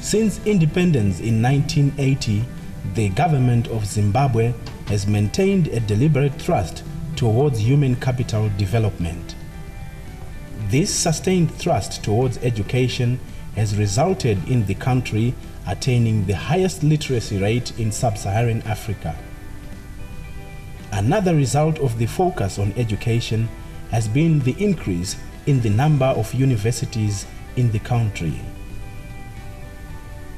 Since independence in 1980, the government of Zimbabwe has maintained a deliberate thrust towards human capital development. This sustained thrust towards education has resulted in the country attaining the highest literacy rate in sub-Saharan Africa. Another result of the focus on education has been the increase in the number of universities in the country.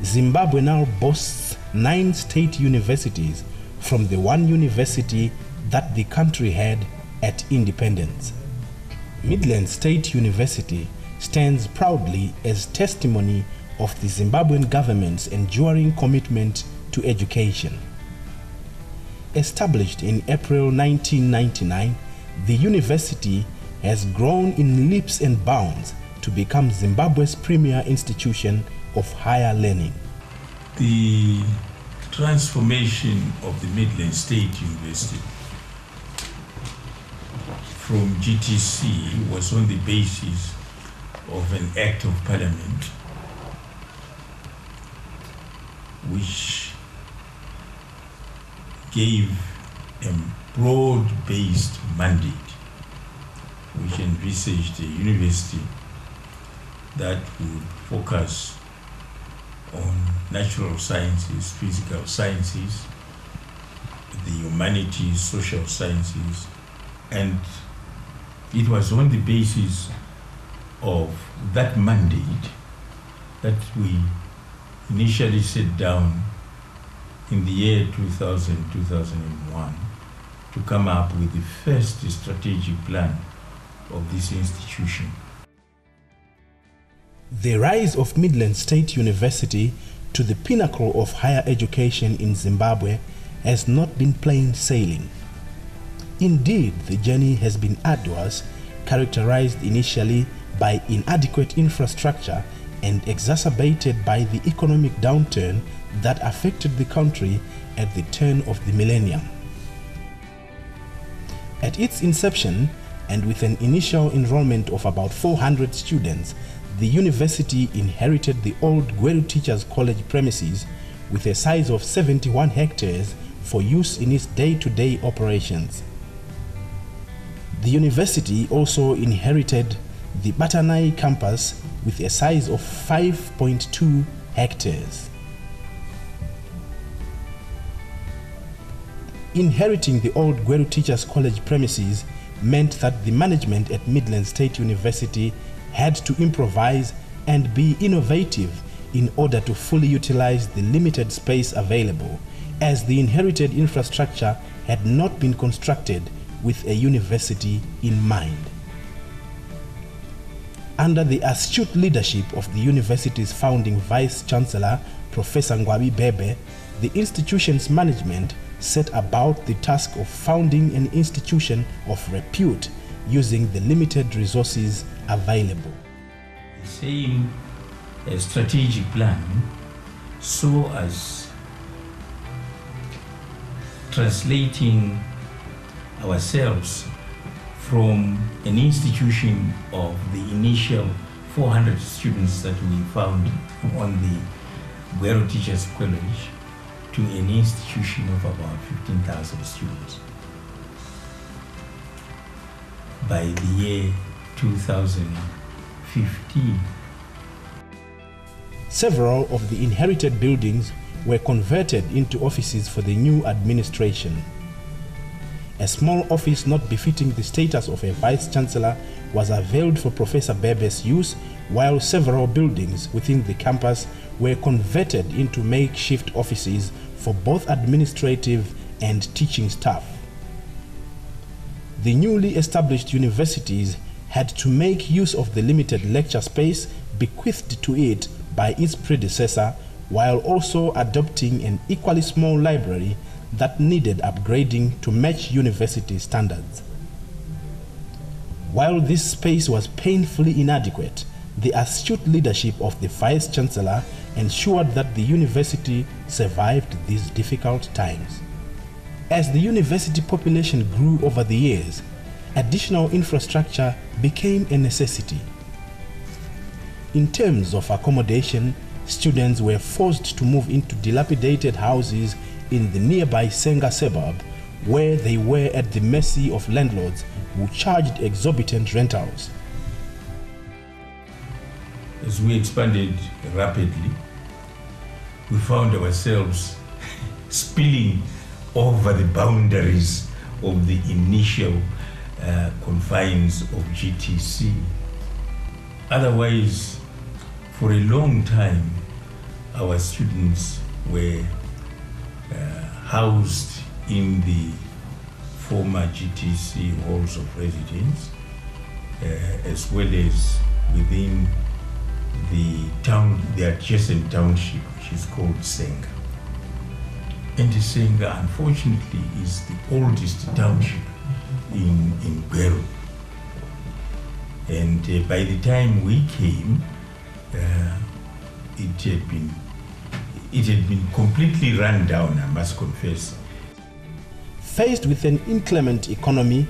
Zimbabwe now boasts 9 state universities from the 1 university that the country had at independence. Midlands State University stands proudly as testimony of the Zimbabwean government's enduring commitment to education. Established in April 1999, the university has grown in leaps and bounds to become Zimbabwe's premier institution of higher learning. The transformation of the Midlands State University from GTC was on the basis of an Act of Parliament which gave a broad-based mandate which envisaged a university that would focus on natural sciences, physical sciences, the humanities, social sciences, and it was on the basis of that mandate that we initially set down in the year 2000-2001 to come up with the first strategic plan of this institution. The rise of Midlands State University to the pinnacle of higher education in Zimbabwe has not been plain sailing. Indeed, the journey has been arduous, characterized initially by inadequate infrastructure and exacerbated by the economic downturn that affected the country at the turn of the millennium. At its inception, and with an initial enrollment of about 400 students, the university inherited the old Gweru Teachers College premises with a size of 71 hectares for use in its day-to-day operations. The university also inherited the Batanai campus with a size of 5.2 hectares. Inheriting the old Gweru Teachers College premises meant that the management at Midlands State University had to improvise and be innovative in order to fully utilize the limited space available, as the inherited infrastructure had not been constructed with a university in mind. Under the astute leadership of the university's founding Vice-Chancellor, Professor Ngwabi Bebe, the institution's management set about the task of founding an institution of repute using the limited resources available. The same strategic plan saw us translating ourselves from an institution of the initial 400 students that we found on the Gweru Teachers College to an institution of about 15,000 students. By the year 2015. Several of the inherited buildings were converted into offices for the new administration. A small office not befitting the status of a vice-chancellor was availed for Professor Bebe's use, while several buildings within the campus were converted into makeshift offices for both administrative and teaching staff. The newly established universities had to make use of the limited lecture space bequeathed to it by its predecessor, while also adopting an equally small library that needed upgrading to match university standards. While this space was painfully inadequate, the astute leadership of the Vice-Chancellor ensured that the university survived these difficult times. As the university population grew over the years, additional infrastructure became a necessity. In terms of accommodation, students were forced to move into dilapidated houses in the nearby Senga suburb, where they were at the mercy of landlords who charged exorbitant rentals. As we expanded rapidly, we found ourselves spilling over the boundaries of the initial confines of GTC. Otherwise, for a long time, our students were housed in the former GTC halls of residence, as well as within the adjacent township, which is called Senga. And Senga, unfortunately, is the oldest township in Gweru. And by the time we came, it had been completely run down, I must confess. Faced with an inclement economy,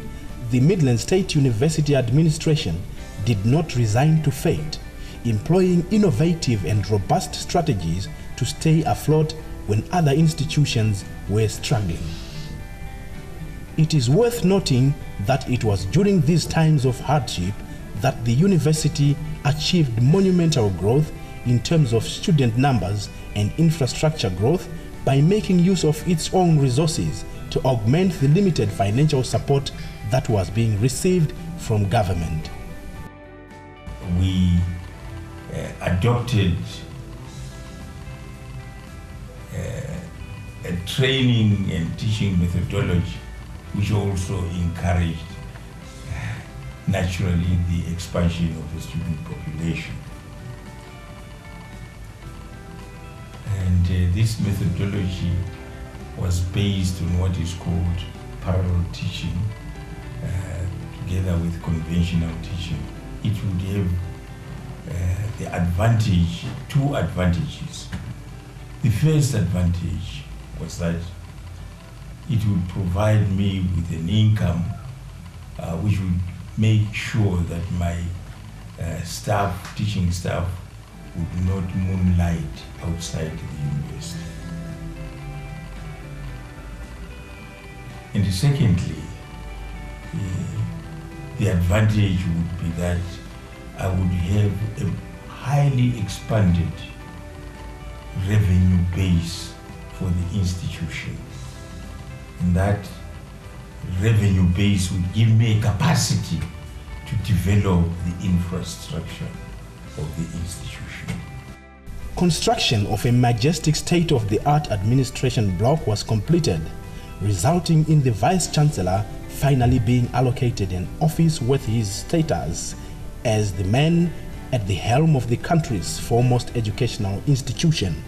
the Midlands State University administration did not resign to fate, employing innovative and robust strategies to stay afloat when other institutions were struggling. It is worth noting that it was during these times of hardship that the university achieved monumental growth in terms of student numbers and infrastructure growth by making use of its own resources to augment the limited financial support that was being received from government. We adopted a training and teaching methodology which also encouraged naturally the expansion of the student population. And this methodology was based on what is called parallel teaching together with conventional teaching. It would have two advantages. The first advantage was that it would provide me with an income which would make sure that my teaching staff would not moonlight outside the university. And secondly, the advantage would be that I would have a highly expanded revenue base for the institution. And that revenue base would give me a capacity to develop the infrastructure of the institution. Construction of a majestic state-of-the-art administration block was completed, resulting in the Vice-Chancellor finally being allocated an office with his status as the man at the helm of the country's foremost educational institution.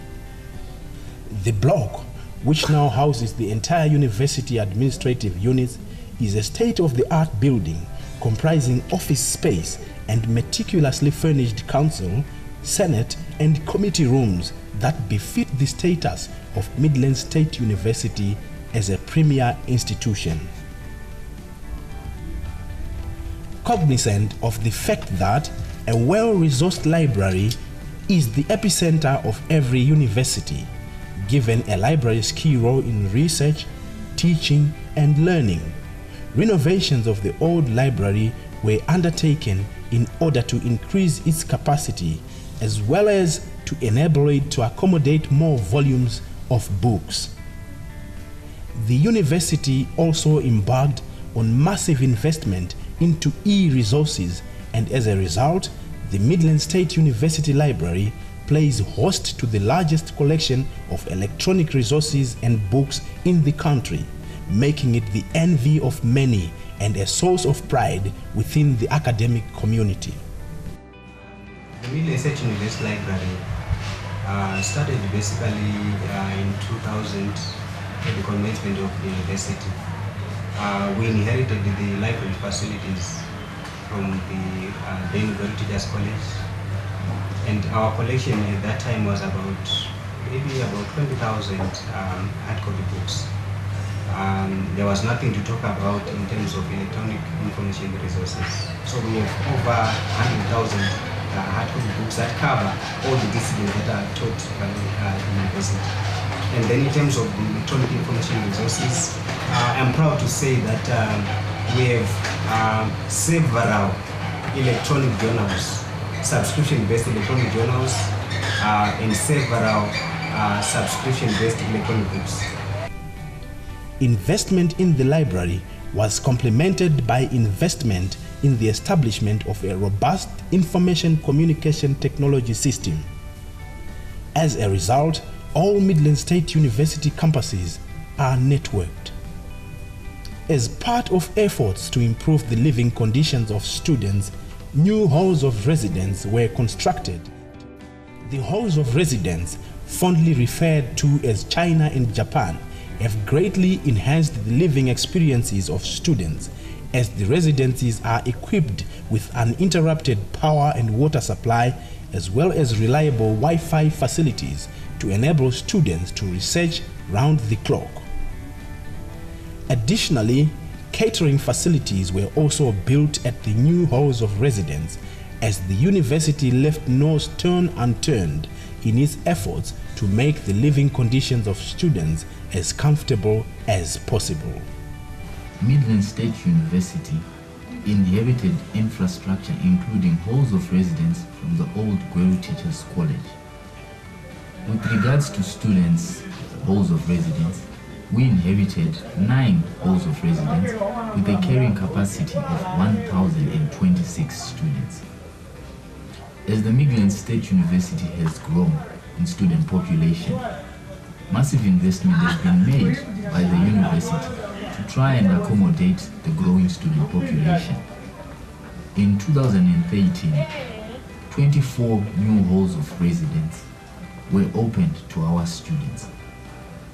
The block, which now houses the entire university administrative units, is a state-of-the-art building comprising office space and meticulously furnished council, senate, and committee rooms that befit the status of Midlands State University as a premier institution. Cognizant of the fact that a well-resourced library is the epicenter of every university, given a library's key role in research, teaching, and learning, renovations of the old library were undertaken in order to increase its capacity as well as to enable it to accommodate more volumes of books. The university also embarked on massive investment into e-resources, and as a result, the Midlands State University Library plays host to the largest collection of electronic resources and books in the country, making it the envy of many and a source of pride within the academic community. The Midlands State University Library started basically in 2000 at the commencement of the university. We inherited the library facilities from the then Gweru Teachers College, and our collection at that time was maybe about 20,000 hardcopy books. There was nothing to talk about in terms of electronic information resources. So we have over 100,000 hardcopy books that cover all the disciplines that are taught by the university. And then in terms of the electronic information resources, I'm proud to say that we have several electronic journals, subscription-based electronic journals, and several subscription-based electronic books. Investment in the library was complemented by investment in the establishment of a robust information communication technology system. As a result, all Midlands State University campuses are networked. As part of efforts to improve the living conditions of students, new halls of residence were constructed. The halls of residence, fondly referred to as China and Japan, have greatly enhanced the living experiences of students, as the residences are equipped with uninterrupted power and water supply, as well as reliable Wi-Fi facilities to enable students to research round the clock. Additionally, catering facilities were also built at the new halls of residence, as the university left no stone unturned in its efforts to make the living conditions of students as comfortable as possible. Midlands State University inherited infrastructure including halls of residence from the old Gweru Teachers College. With regards to students' halls of residence, we inherited 9 halls of residence with a carrying capacity of 1,026 students. As the Midlands State University has grown in student population, massive investment has been made by the university to try and accommodate the growing student population. In 2013, 24 new halls of residence were opened to our students.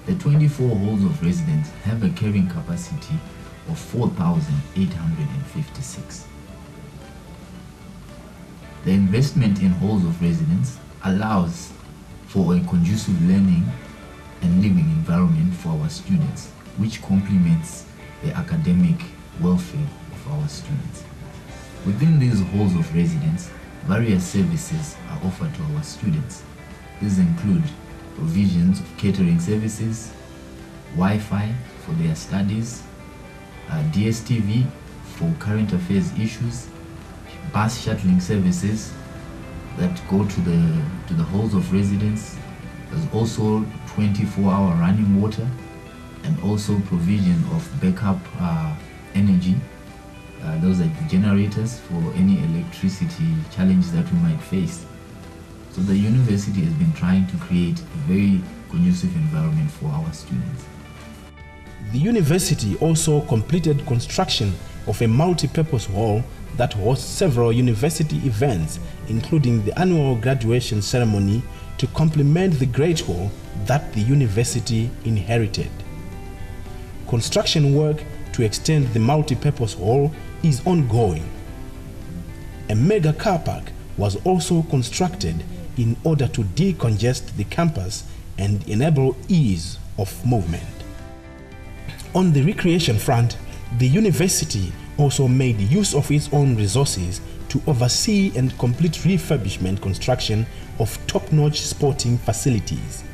The 24 halls of residence have a carrying capacity of 4,856. The investment in halls of residence allows for a conducive learning and living environment for our students, which complements the academic welfare of our students. Within these halls of residence, various services are offered to our students. These include provisions of catering services, Wi-Fi for their studies, DSTV for current affairs issues, bus shuttling services that go to the halls of residence. There's also 24-hour running water, and also provision of backup energy. Those are the generators for any electricity challenge that we might face. So the university has been trying to create a very conducive environment for our students. The university also completed construction of a multi-purpose hall that hosts several university events, including the annual graduation ceremony, to complement the Great Hall that the university inherited. Construction work to extend the multi-purpose hall is ongoing. A mega car park was also constructed in order to decongest the campus and enable ease of movement. On the recreation front, the university also made use of its own resources to oversee and complete refurbishment construction of top-notch sporting facilities.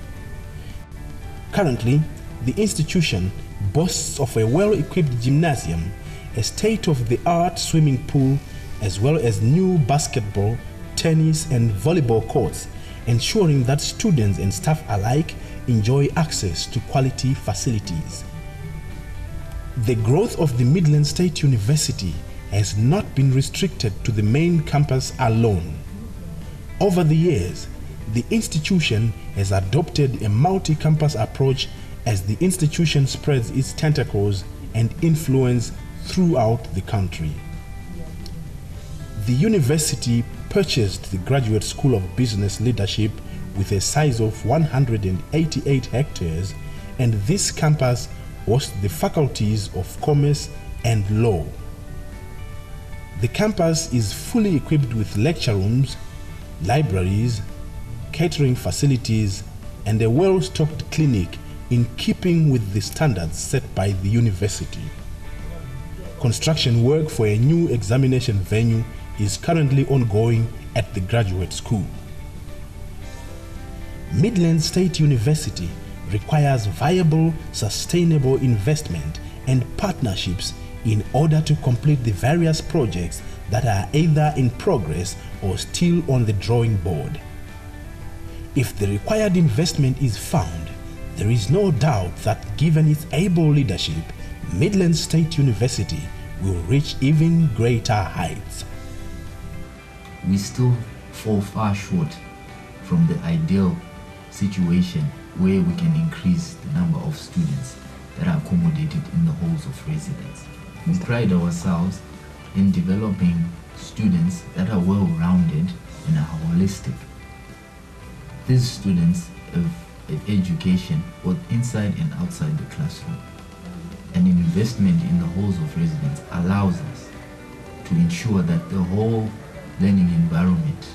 Currently, the institution boasts of a well-equipped gymnasium, a state-of-the-art swimming pool, as well as new basketball, tennis and volleyball courts, ensuring that students and staff alike enjoy access to quality facilities. The growth of the Midlands State University has not been restricted to the main campus alone. Over the years, the institution has adopted a multi-campus approach as the institution spreads its tentacles and influence throughout the country. The university purchased the Graduate School of Business Leadership with a size of 188 hectares, and this campus hosts the faculties of Commerce and Law. The campus is fully equipped with lecture rooms, libraries, catering facilities, and a well-stocked clinic in keeping with the standards set by the university. Construction work for a new examination venue is currently ongoing at the graduate school. Midlands State University requires viable, sustainable investment and partnerships in order to complete the various projects that are either in progress or still on the drawing board. If the required investment is found, there is no doubt that given its able leadership, Midlands State University will reach even greater heights. We still fall far short from the ideal situation where we can increase the number of students that are accommodated in the halls of residence. We pride ourselves in developing students that are well-rounded and are holistic. These students have an education both inside and outside the classroom. An investment in the halls of residence allows us to ensure that the whole learning environment